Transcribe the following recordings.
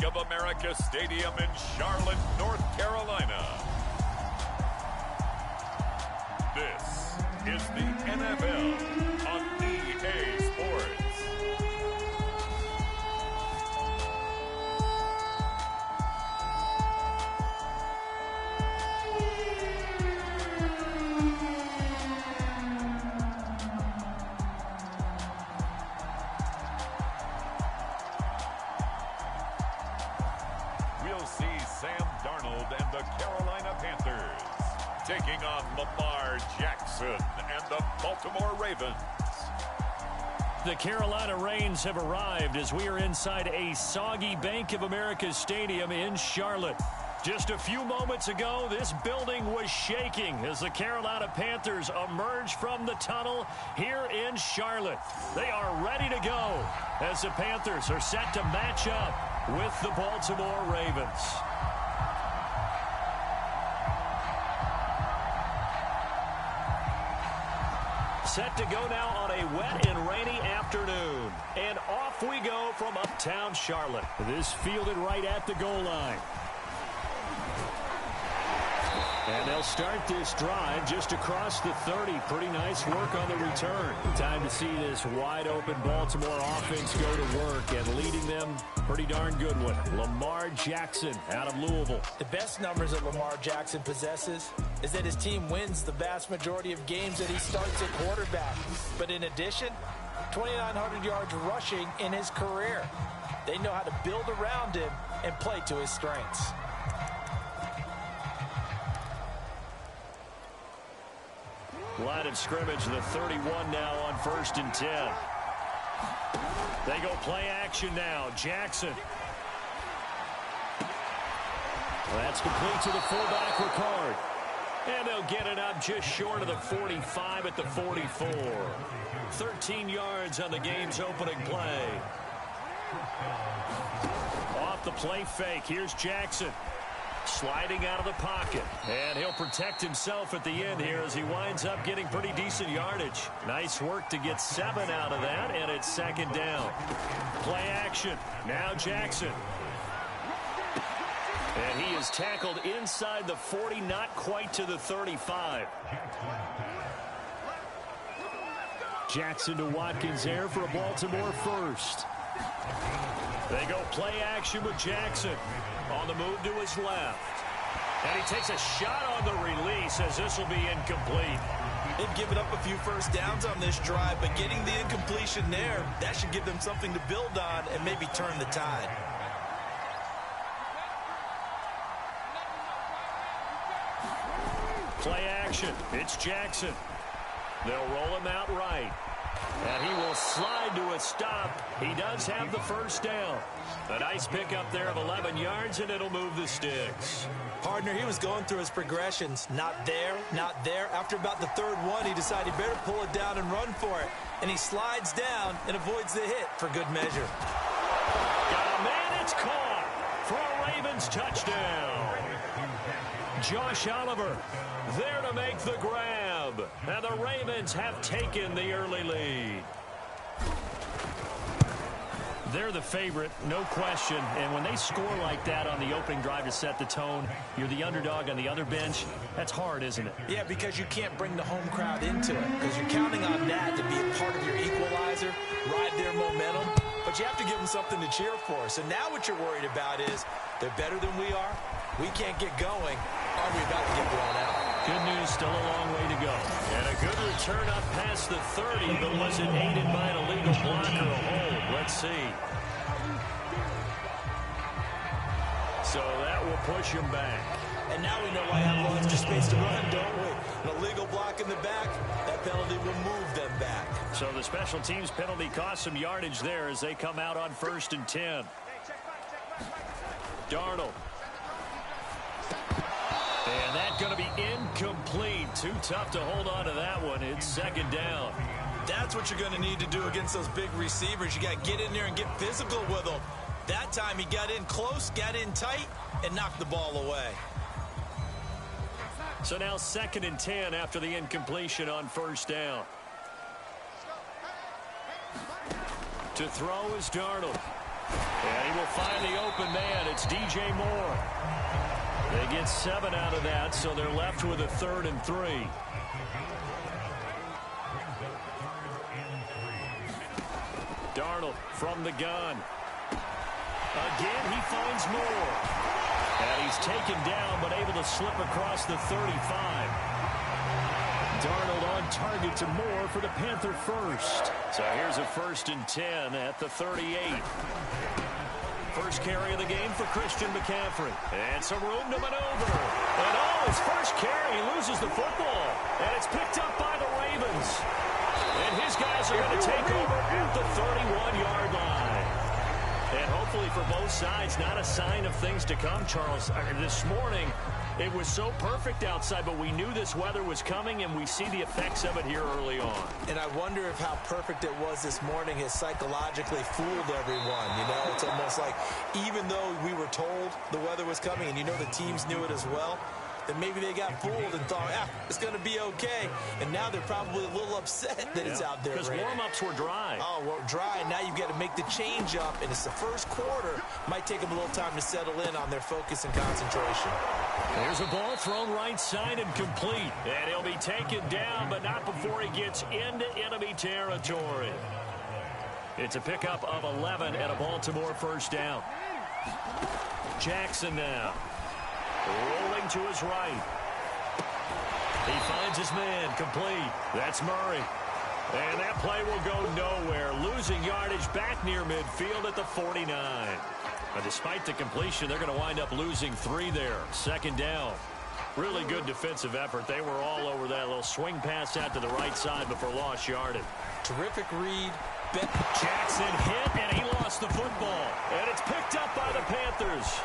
of America Stadium in Charlotte, North Carolina. This is the NFL on EA Sports. We'll see Sam Darnold and the Carolina Panthers taking on Lamar Jackson and the Baltimore Ravens. The Carolina Rains have arrived as we are inside a soggy Bank of America Stadium in Charlotte. Just a few moments ago, this building was shaking as the Carolina Panthers emerge from the tunnel here in Charlotte. They are ready to go as the Panthers are set to match up with the Baltimore Ravens. Set to go now on a wet and rainy afternoon. And off we go from uptown Charlotte. This fielded right at the goal line. And they'll start this drive just across the 30. Pretty nice work on the return. Time to see this wide-open Baltimore offense go to work, and leading them, pretty darn good one. Lamar Jackson out of Louisville. The best numbers that Lamar Jackson possesses is that his team wins the vast majority of games that he starts at quarterback. But in addition, 2,900 yards rushing in his career. They know how to build around him and play to his strengths. Line of scrimmage, the 31 now on 1st and 10. They go play action now. Jackson. That's complete to the fullback, Ricard. And they'll get it up just short of the 45 at the 44. 13 yards on the game's opening play. Off the play fake, here's Jackson. Sliding out of the pocket, and he'll protect himself at the end here as he winds up getting pretty decent yardage. Nice work to get 7 out of that, and it's 2nd down. Play action. Now Jackson. And he is tackled inside the 40, not quite to the 35. Jackson to Watkins there for a Baltimore first. They go play action with Jackson. On the move to his left. And he takes a shot on the release as this will be incomplete. They've given up a few first downs on this drive, but getting the incompletion there, that should give them something to build on and maybe turn the tide. Play action. It's Jackson. They'll roll him out right. And he will slide to a stop. He does have the first down. A nice pickup there of 11 yards, and it'll move the sticks. Partner, he was going through his progressions. Not there, not there. After about the 3rd one, he decided he better pull it down and run for it. And he slides down and avoids the hit for good measure. Got a man, it's caught for a Ravens touchdown. Josh Oliver there to make the grab. And the Ravens have taken the early lead. They're the favorite, no question. And when they score like that on the opening drive to set the tone, you're the underdog on the other bench. That's hard, isn't it? Yeah, because you can't bring the home crowd into it. Because you're counting on that to be a part of your equalizer, ride their momentum. But you have to give them something to cheer for. So now what you're worried about is they're better than we are. We can't get going. Are we about to get blown out? Good news, still a long way to go. And a good return up past the 30, but was it aided by an illegal block or a hold? Let's see. So that will push him back. And now we know why I have lots of space to run, don't we? An illegal block in the back, that penalty will move them back. So the special teams penalty cost some yardage there as they come out on 1st and 10. Darnold. And that's going to be incomplete. Too tough to hold on to that one. It's 2nd down. That's what you're going to need to do against those big receivers. You got to get in there and get physical with them. That time he got in close, got in tight, and knocked the ball away. So now 2nd and 10 after the incompletion on 1st down. To throw is Darnold. And he will find the open man. It's DJ Moore. They get 7 out of that, so they're left with a 3rd and 3. Darnold from the gun. Again, he finds Moore. And he's taken down, but able to slip across the 35. Darnold on target to Moore for the Panther first. So here's a 1st and 10 at the 38. First carry of the game for Christian McCaffrey. And some room to maneuver. And his first carry, he loses the football. And it's picked up by the Ravens. And his guys are going to take over at the 31-yard line. And hopefully for both sides, not a sign of things to come, Charles. This morning, it was so perfect outside, but we knew this weather was coming, and we see the effects of it here early on. And I wonder if how perfect it was this morning has psychologically fooled everyone. You know, it's almost like even though we were told the weather was coming, and you know the teams knew it as well, then maybe they got fooled and thought, it's going to be okay. And now they're probably a little upset that it's out there. Because warm-ups were dry. Oh, well, dry, and now you've got to make the change up, and it's the first quarter. Might take them a little time to settle in on their focus and concentration. There's a ball thrown right side and complete. And he'll be taken down, but not before he gets into enemy territory. It's a pickup of 11 and a Baltimore first down. Jackson now. Rolling to his right. He finds his man, complete. That's Murray. And that play will go nowhere. Losing yardage back near midfield at the 49. But despite the completion, they're going to wind up losing 3 there. 2nd down. Really good defensive effort. They were all over that little swing pass out to the right side before lost yardage. Terrific read. Jackson hit, and he lost the football. And it's picked up by the Panthers.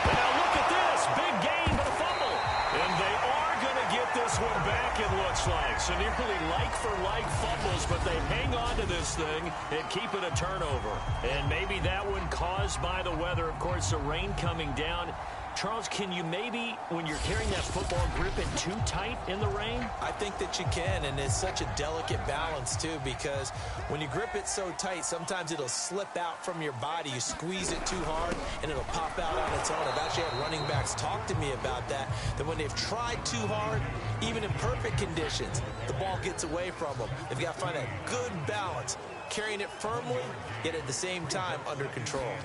And now look at this. Big gain, but a fumble. And they are going to get this one back, it looks like. So nearly like-for-like fumbles, but they hang on to this thing and keep it a turnover. And maybe that one caused by the weather. Of course, the rain coming down. Charles, can you maybe, when you're carrying that football, grip it too tight in the rain? I think that you can, and it's such a delicate balance, too, because when you grip it so tight, sometimes it'll slip out from your body. You squeeze it too hard, and it'll pop out on its own. I've actually had running backs talk to me about that when they've tried too hard, even in perfect conditions, the ball gets away from them. They've got to find a good balance, carrying it firmly, yet at the same time under control.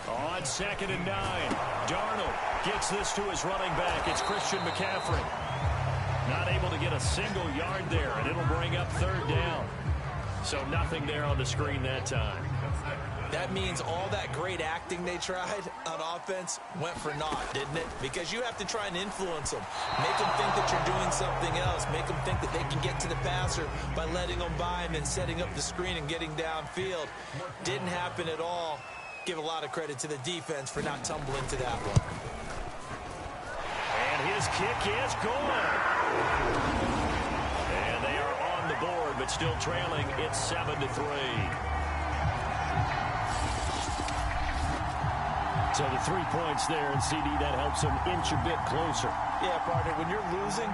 On 2nd and 9, Darnold gets this to his running back. It's Christian McCaffrey. Not able to get a single yard there, and it'll bring up 3rd down. So nothing there on the screen that time. That means all that great acting they tried on offense went for naught, didn't it? Because you have to try and influence them. Make them think that you're doing something else. Make them think that they can get to the passer by letting them by and then setting up the screen and getting downfield. Didn't happen at all. Give a lot of credit to the defense for not tumbling to that one. And his kick is good. And they are on the board, but still trailing. It's 7-3. So the 3 points there, and CD, that helps them inch a bit closer. Yeah, partner, when you're losing,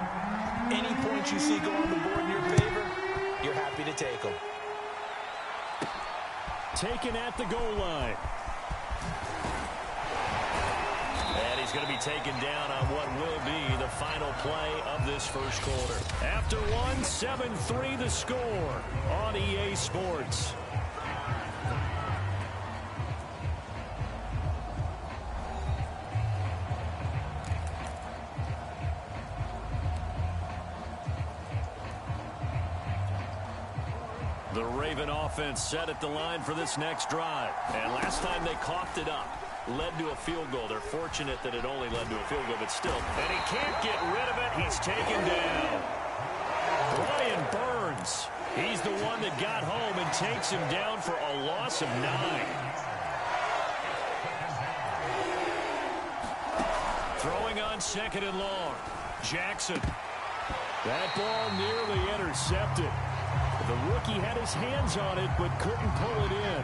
any points you see go on the board in your favor, you're happy to take them. Taken at the goal line. And he's going to be taken down on what will be the final play of this first quarter. After 1, 7-3 the score on EA Sports. The Raven offense set at the line for this next drive. And last time they coughed it up, led to a field goal. They're fortunate that it only led to a field goal, but still. And he can't get rid of it. He's taken down. Brian Burns. He's the one that got home and takes him down for a loss of 9. Throwing on 2nd and long. Jackson. That ball nearly intercepted. The rookie had his hands on it, but couldn't pull it in.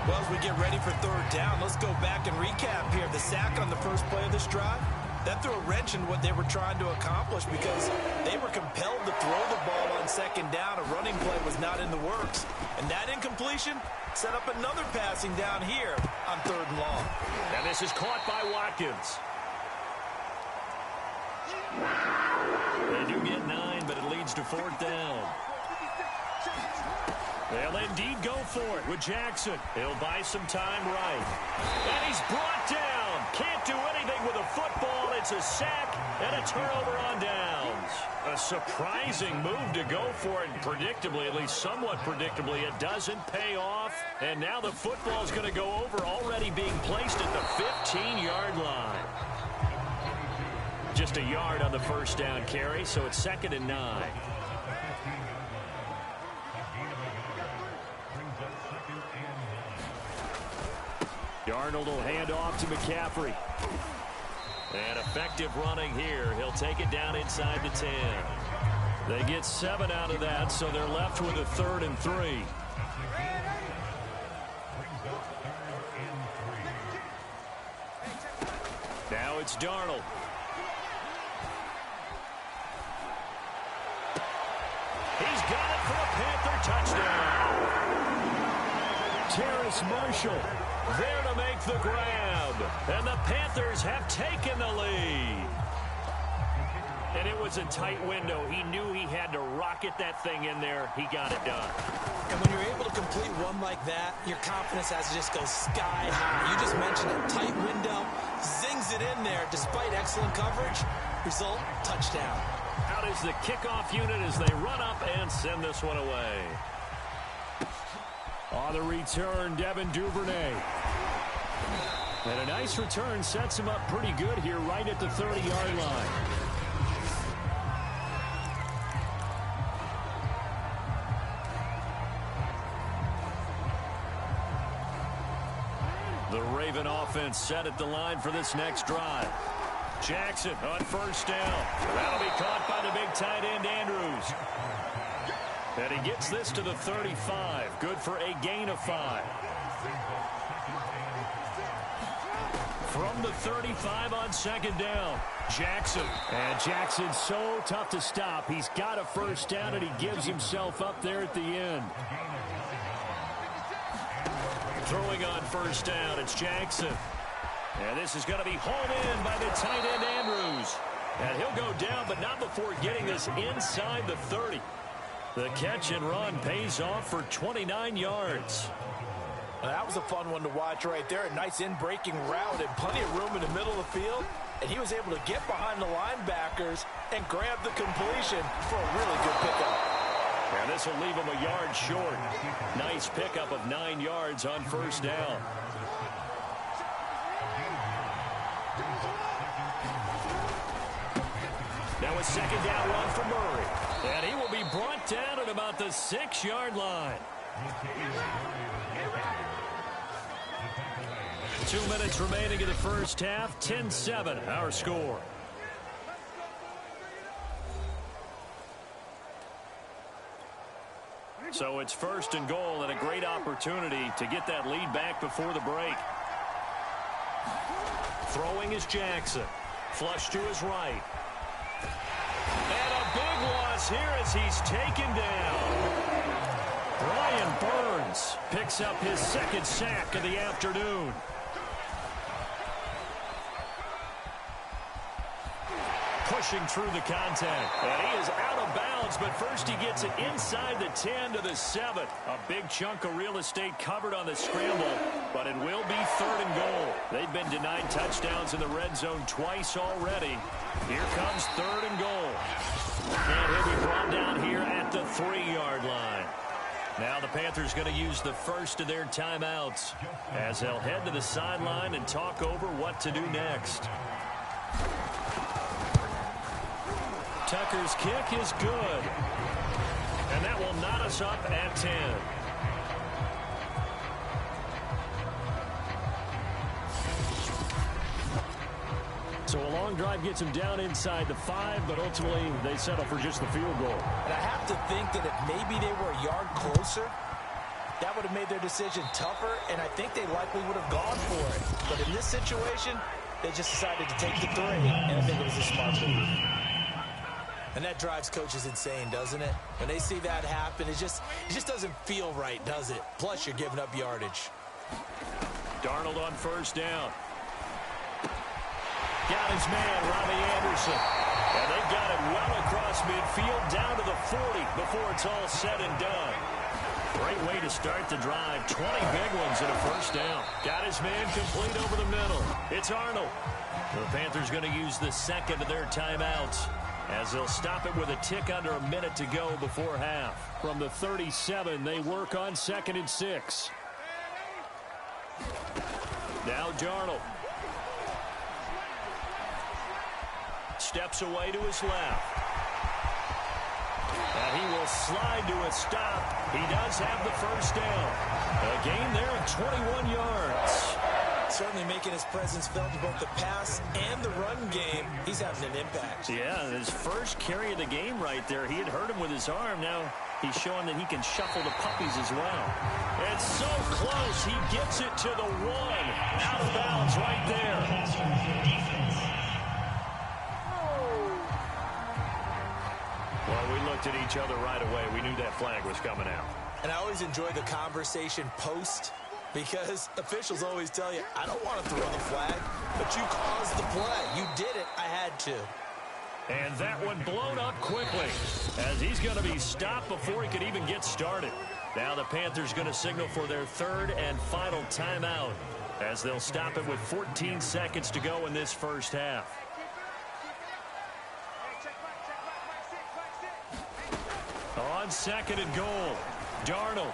Well, as we get ready for 3rd down, let's go back and recap here. The sack on the first play of this drive, That threw a wrench in what they were trying to accomplish because they were compelled to throw the ball on second down. A running play was not in the works. And that incompletion set up another passing down here on 3rd and long. And this is caught by Watkins. They do get 9, but it leads to 4th down. They'll indeed go for it with Jackson. He'll buy some time right. And he's brought down. Can't do anything with a football. It's a sack and a turnover on downs. A surprising move to go for it. And predictably, at least somewhat predictably, it doesn't pay off. And now the football's going to go over, already being placed at the 15-yard line. Just a yard on the first down carry, so it's 2nd and 9. Darnold will hand off to McCaffrey. And effective running here. He'll take it down inside the 10. They get 7 out of that, so they're left with a 3rd and 3. Now it's Darnold. He's got it for a Panther touchdown. Terrace Marshall there to make the grab. And the Panthers have taken the lead. And it was a tight window. He knew he had to rocket that thing in there. He got it done. And when you're able to complete one like that, your confidence has to just go sky high. You just mentioned it. Tight window. Zings it in there despite excellent coverage. Result, touchdown. Out is the kickoff unit as they run up and send this one away. On the return, Devin Duvernay. And a nice return sets him up pretty good here right at the 30-yard line. The Raven offense set at the line for this next drive. Jackson on first down. That'll be caught by the big tight end, Andrews. And he gets this to the 35. Good for a gain of 5. From the 35 on second down, Jackson. And Jackson's so tough to stop. He's got a first down, and he gives himself up there at the end. Throwing on first down, it's Jackson. And this is going to be hauled in by the tight end, Andrews. And he'll go down, but not before getting this inside the 30. The catch and run pays off for 29 yards. That was a fun one to watch right there. A nice in-breaking route and plenty of room in the middle of the field. And he was able to get behind the linebackers and grab the completion for a really good pickup. And this will leave him a yard short. Nice pickup of 9 yards on first down. Now a second down run for Murray. And he will be brought down at about the 6-yard line. 2 minutes remaining in the first half. 10-7, our score. So it's 1st and goal, and a great opportunity to get that lead back before the break. Throwing is Jackson. Flush to his right. And a big loss here as he's taken down. Brian Burns picks up his 2nd sack of the afternoon. Pushing through the contact. And he is out of bounds, but first he gets it inside the 10 to the 7. A big chunk of real estate covered on the scramble, but it will be 3rd and goal. They've been denied touchdowns in the red zone twice already. Here comes 3rd and goal. And he'll be brought down here at the 3-yard line. Now the Panthers going to use the first of their timeouts as they'll head to the sideline and talk over what to do next. Tucker's kick is good. And that will knot us up at 10. So a long drive gets him down inside the 5, but ultimately they settle for just the field goal. And I have to think that if maybe they were a yard closer, that would have made their decision tougher, and I think they likely would have gone for it. But in this situation, They just decided to take the 3, and I think it was a smart move. And that drives coaches insane, doesn't it? When they see that happen, it just doesn't feel right, does it? Plus, you're giving up yardage. Darnold on first down. Got his man, Robbie Anderson. And they've got it well across midfield down to the 40 before it's all said and done. Great way to start the drive. 20 big ones and a first down. Got his man complete over the middle. It's Arnold. The Panthers going to use the second of their timeouts as they'll stop it with a tick under a minute to go before half. From the 37, they work on 2nd and 6. Now Darnold. Steps away to his left. And he will slide to a stop. He does have the first down. A gain there of 21 yards. Certainly making his presence felt in both the pass and the run game. He's having an impact. Yeah, his first carry of the game right there. He had hurt him with his arm. Now he's showing that he can shuffle the puppies as well. It's so close. He gets it to the 1. Out of bounds right there. Well, we looked at each other right away. We knew that flag was coming out. And I always enjoy the conversation post because officials always tell you, I don't want to throw the flag, but you caused the play. You did it. I had to. And that one blown up quickly as he's going to be stopped before he could even get started. Now the Panthers going to signal for their 3rd and final timeout as they'll stop it with 14 seconds to go in this first half. On 2nd and goal, Darnold.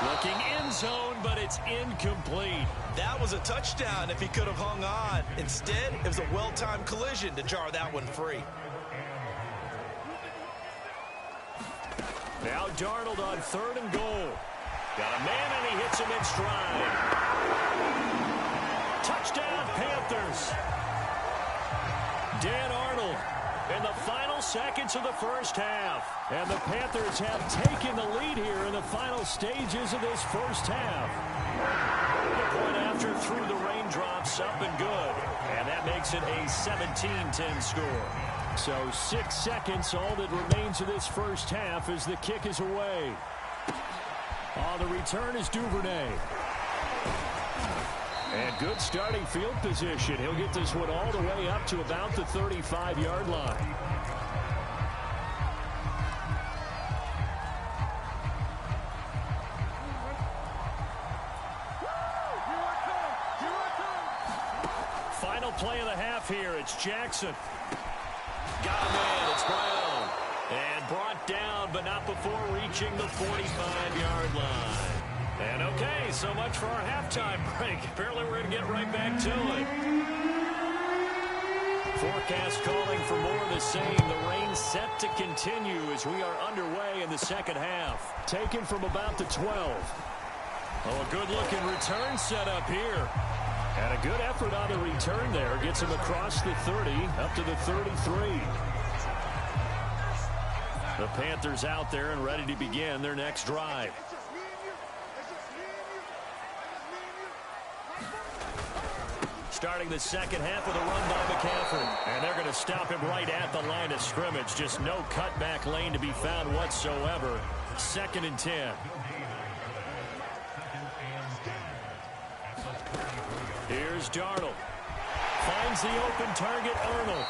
Looking end zone, but it's incomplete. That was a touchdown if he could have hung on. Instead, it was a well-timed collision to jar that one free. Now Darnold on 3rd and goal. Got a man, and he hits him in stride. Touchdown, Panthers. Dan Arnold in the final seconds of the first half. And the Panthers have taken the lead here in the final stages of this first half. The point after through the raindrops, up and good. And that makes it a 17-10 score. So 6 seconds, all that remains of this first half as the kick is away. On the return is Duvernay. And good starting field position. He'll get this one all the way up to about the 35-yard line. Final play of the half here. It's Jackson. Got a man. It's Brown. And brought down, but not before reaching the 45-yard line. And okay, so much for our halftime break. Apparently we're going to get right back to it. Forecast calling for more of the same. The rain set to continue as we are underway in the second half. Taken from about the 12. Oh, a good-looking return set up here. And a good effort on the return there. Gets him across the 30, up to the 33. The Panthers out there and ready to begin their next drive. Starting the second half with a run by McCaffrey. And they're going to stop him right at the line of scrimmage. Just no cutback lane to be found whatsoever. 2nd and 10. Here's Darnold. Finds the open target, Arnold.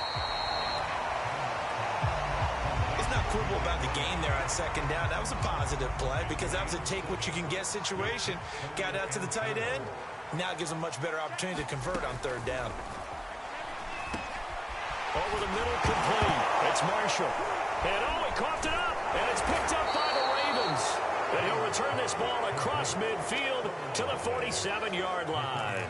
It's not quibble about the game there on 2nd down. That was a positive play because that was a take-what-you-can-get situation. Got out to the tight end. Now gives them a much better opportunity to convert on 3rd down. Over the middle, complete. It's Marshall. And oh, he coughed it up. And it's picked up by the Ravens. And he'll return this ball across midfield to the 47-yard line.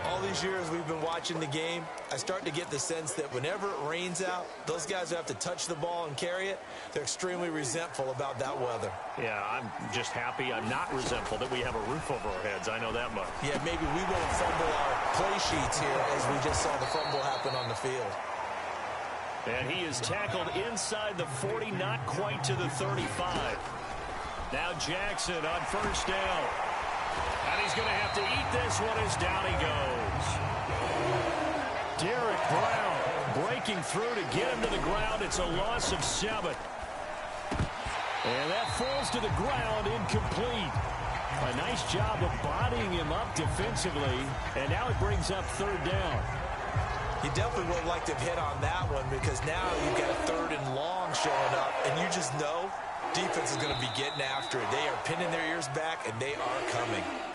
All these years we've been watching the game, I start to get the sense that whenever it rains out, those guys who have to touch the ball and carry it, they're extremely resentful about that weather. Yeah, I'm just happy I'm not resentful that we have a roof over our heads. I know that much. Yeah, maybe we won't fumble our play sheets here as we just saw the fumble happen on the field. And he is tackled inside the 40, not quite to the 35. Now Jackson on 1st down. And he's going to have to eat this this one is down he goes. Derek Brown breaking through to get him to the ground. It's a loss of 7. And that falls to the ground, incomplete. A nice job of bodying him up defensively, and now it brings up 3rd down. He definitely would have liked to have hit on that one because now you've got a 3rd and long showing up, and you just know defense is going to be getting after it. They are pinning their ears back, and they are coming.